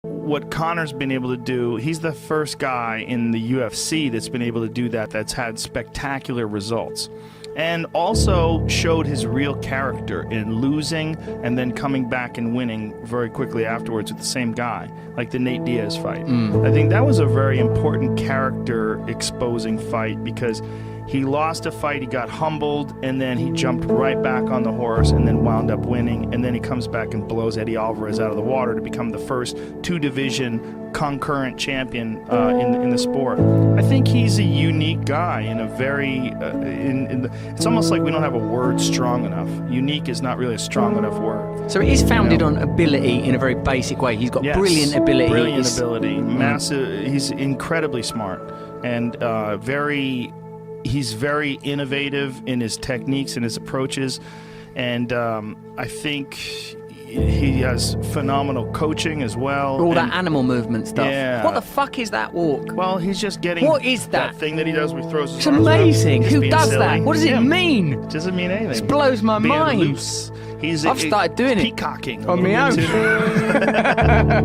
what Conor's been able to do, he's the first guy in the UFC that's been able to do that, that's had spectacular results. And also showed his real character in losing and then coming back and winning very quickly afterwards with the same guy, like the Nate Diaz fight. I think that was a very important character exposing fight because he lost a fight, he got humbled, and then he jumped right back on the horse and then wound up winning, and then he comes back and blows Eddie Alvarez out of the water to become the first two-division concurrent champion in the sport. I think he's a unique guy in a very, it's almost like we don't have a word strong enough. Unique is not really a strong enough word. So it is founded on ability in a very basic way. He's got brilliant ability. Brilliant ability, massive, he's incredibly smart, and he's very innovative in his techniques and his approaches, and I think he has phenomenal coaching as well. All that animal movement stuff. Yeah. What the fuck is that walk? Well, he's just getting... What is that? That thing that he does where he throws his It's arms amazing. up. Who does that? What does it mean? It doesn't mean anything. It blows my Being mind. Loose. I've started doing it. Peacocking. On my own. I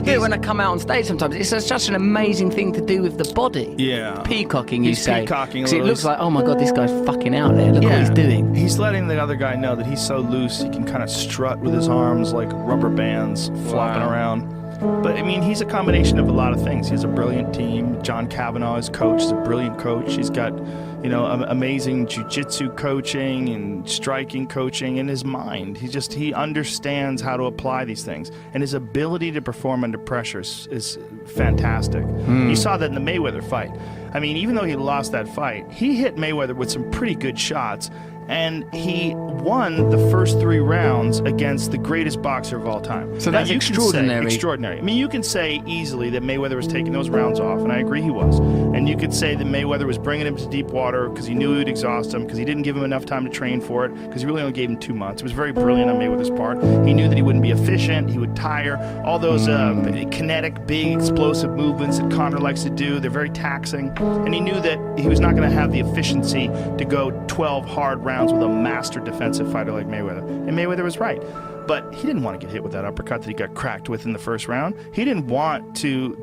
do He's- it when I come out on stage sometimes. It's such an amazing thing to do with the body. Yeah. Peacocking, you He's say. peacocking a Because it little. looks like, oh my God, this guy's fucking out there. Look what he's doing. He's letting the other guy know that he's so loose he can kind of strut with his arms like rubber bands flopping around. But I mean, he's a combination of a lot of things. He has a brilliant team. John Cavanaugh, his coach, is a brilliant coach. He's got, amazing jiu-jitsu coaching and striking coaching in his mind. He understands how to apply these things. And his ability to perform under pressure is fantastic. You saw that in the Mayweather fight. I mean, even though he lost that fight, he hit Mayweather with some pretty good shots. And he won the first 3 rounds against the greatest boxer of all time. So that's extraordinary. Extraordinary. I mean, you can say easily that Mayweather was taking those rounds off, and I agree he was. And you could say that Mayweather was bringing him to deep water because he knew he would exhaust him, because he didn't give him enough time to train for it, because he really only gave him 2 months. It was very brilliant on Mayweather's part. He knew that he wouldn't be efficient, he would tire. All those kinetic, big, explosive movements that Conor likes to do, they're very taxing. And he knew that he was not going to have the efficiency to go 12 hard rounds with a master defensive fighter like Mayweather. And Mayweather was right. But he didn't want to get hit with that uppercut that he got cracked with in the first round. He didn't want to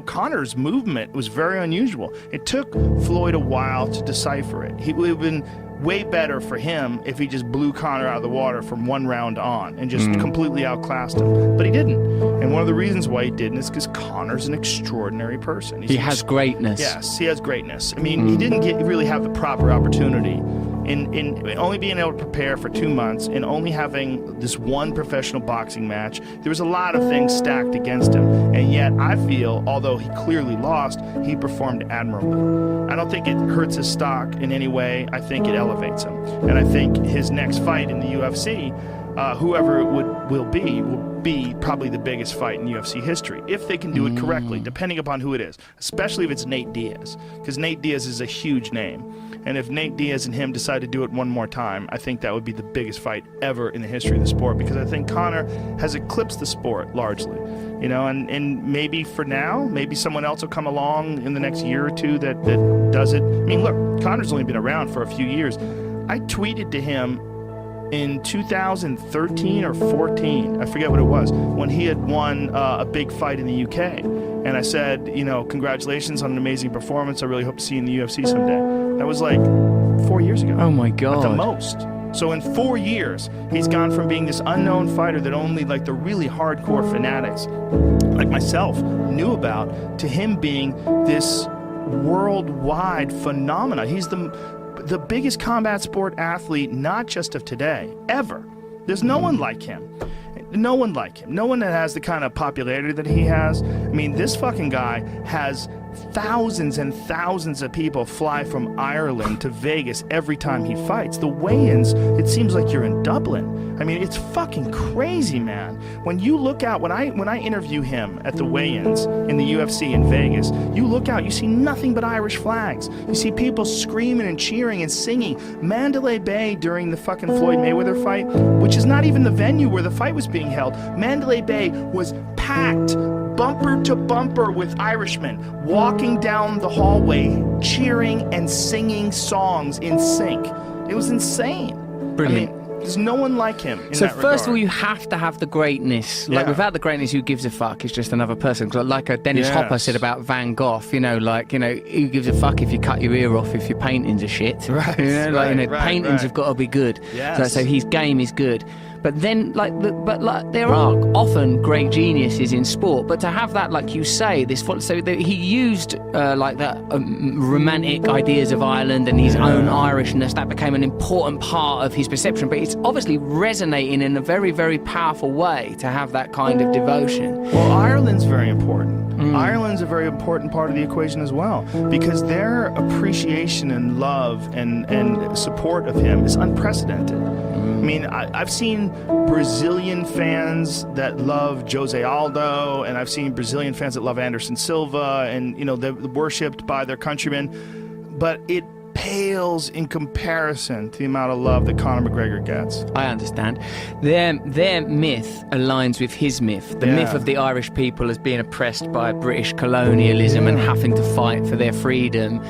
Conor's movement was very unusual. It took Floyd a while to decipher it. It would have been way better for him if he just blew Conor out of the water from 1 round on and just completely outclassed him. But he didn't. And one of the reasons why he didn't is because Conor's an extraordinary person. He has greatness. Yes, he has greatness. I mean, he didn't really have the proper opportunity in only being able to prepare for 2 months and only having this one professional boxing match. There was a lot of things stacked against him. And yet I feel, although he clearly lost, he performed admirably. I don't think it hurts his stock in any way. I think it elevates him. And I think his next fight in the UFC, whoever it will be probably the biggest fight in UFC history, if they can do it correctly, depending upon who it is, especially if it's Nate Diaz, because Nate Diaz is a huge name. And if Nate Diaz and him decide to do it one more time, I think that would be the biggest fight ever in the history of the sport, because I think Conor has eclipsed the sport largely. And maybe for now, maybe someone else will come along in the next year or two that does it. I mean, look, Conor's only been around for a few years. I tweeted to him in 2013 or 14, I forget what it was, when he had won a big fight in the UK. And I said, congratulations on an amazing performance. I really hope to see you in the UFC someday. That was like 4 years ago. Oh my God. At the most. So in 4 years, he's gone from being this unknown fighter that only like the really hardcore fanatics like myself knew about, to him being this worldwide phenomenon. He's the biggest combat sport athlete, not just of today, ever. There's no one like him. No one like him. No one that has the kind of popularity that he has. I mean, this fucking guy has thousands and thousands of people fly from Ireland to Vegas every time he fights. The weigh-ins, it seems like you're in Dublin. I mean, it's fucking crazy, man. When you look out, when I interview him at the weigh-ins in the UFC in Vegas, you look out, you see nothing but Irish flags. You see people screaming and cheering and singing. Mandalay Bay during the fucking Floyd Mayweather fight, which is not even the venue where the fight was being held. Mandalay Bay was packed bumper to bumper with Irishmen walking down the hallway, cheering and singing songs in sync. It was insane. Brilliant. I mean, There's no one like him in So that first of all, regard. you have to have the greatness. Like, Yeah. without the greatness, who gives a fuck? It's just another person. Like Dennis Yes. Hopper said about Van Gogh, who gives a fuck if you cut your ear off if your paintings are shit? Right, Paintings right. have got to be good. Yes. So his game is good. But then, there are often great geniuses in sport. But to have that, like you say, he used romantic ideas of Ireland and his own Irishness. That became an important part of his perception. But it's obviously resonating in a very, very powerful way to have that kind of devotion. Well, Ireland's very important. Ireland's a very important part of the equation as well, because their appreciation and love and support of him is unprecedented. I mean, I've seen Brazilian fans that love Jose Aldo, and I've seen Brazilian fans that love Anderson Silva, and they're worshipped by their countrymen, but it pales in comparison to the amount of love that Conor McGregor gets. I understand. Their myth aligns with his myth. The myth of the Irish people as being oppressed by British colonialism and having to fight for their freedom.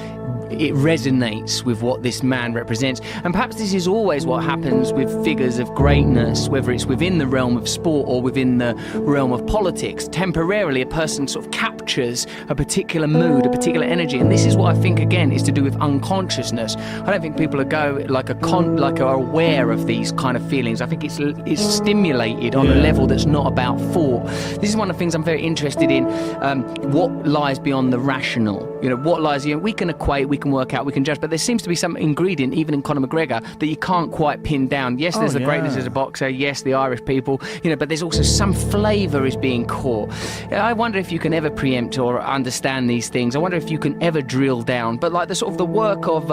It resonates with what this man represents. And perhaps this is always what happens with figures of greatness, whether it's within the realm of sport or within the realm of politics. Temporarily, a person sort of captures a particular mood, a particular energy. And this is what I think, again, is to do with unconsciousness. I don't think people are aware of these kind of feelings. I think it's stimulated on a level that's not about thought. This is one of the things I'm very interested in, what lies beyond the rational. What lies, we can equate, we can work out, we can judge, but there seems to be some ingredient, even in Conor McGregor, that you can't quite pin down. Yes, there's the greatness as a boxer, yes, the Irish people, but there's also some flavour is being caught. I wonder if you can ever preempt or understand these things. I wonder if you can ever drill down. But like the work of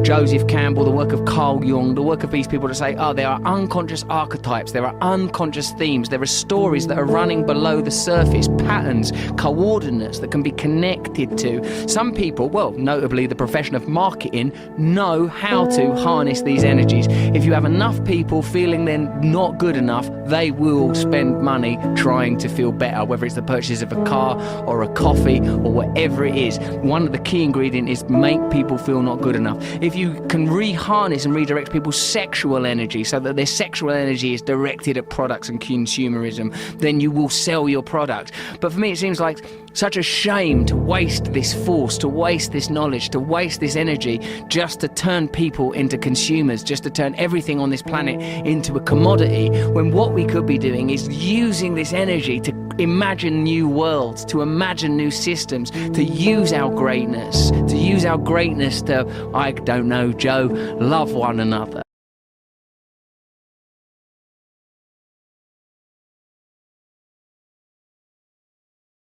Joseph Campbell, the work of Carl Jung, the work of these people to say, there are unconscious archetypes, there are unconscious themes, there are stories that are running below the surface, patterns, coordinates that can be connected to. Some people, notably the profession of marketing, know how to harness these energies. If you have enough people feeling they're not good enough, they will spend money trying to feel better, whether it's the purchase of a car or a coffee or whatever it is. One of the key ingredients is make people feel not good enough. If you can harness and redirect people's sexual energy so that their sexual energy is directed at products and consumerism, then you will sell your product. But for me, it seems like such a shame to waste this force, to waste this knowledge, to waste this energy just to turn people into consumers, just to turn everything on this planet into a commodity, when what we could be doing is using this energy to imagine new worlds, to imagine new systems, to use our greatness to, I don't know, Joe, love one another.